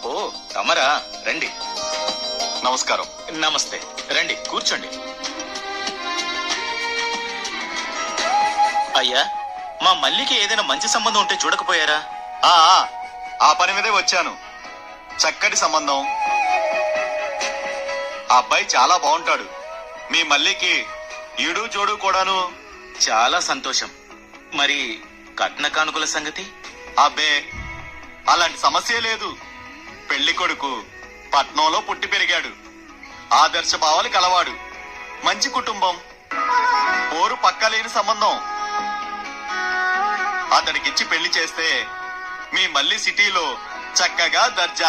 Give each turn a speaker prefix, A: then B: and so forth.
A: ఓ తమరా, రండి.
B: నమస్కారం.
A: నమస్తే, రండి కూర్చోండి. అయ్యా, మా మల్లికి ఏదైనా మంచి సంబంధం ఉంటే చూడకపోయారా?
B: ఆ ఆ పని మీదే వచ్చాను. చక్కటి సంబంధం. ఆ అబ్బాయి చాలా బాగుంటాడు. మీ మల్లికి ఈడు జోడు కూడాను.
A: చాలా సంతోషం. మరి కట్న కానుకల సంగతి?
B: అబ్బే, అలాంటి సమస్య లేదు. పెళ్లి కొడుకు పట్నంలో పుట్టి పెరిగాడు. ఆదర్శ భావాలు కలవాడు. మంచి కుటుంబం. పోరు పక్కలేని సంబంధం. అతడికిచ్చి పెళ్లి చేస్తే మీ మళ్ళీ సిటీలో చక్కగా దర్జాగా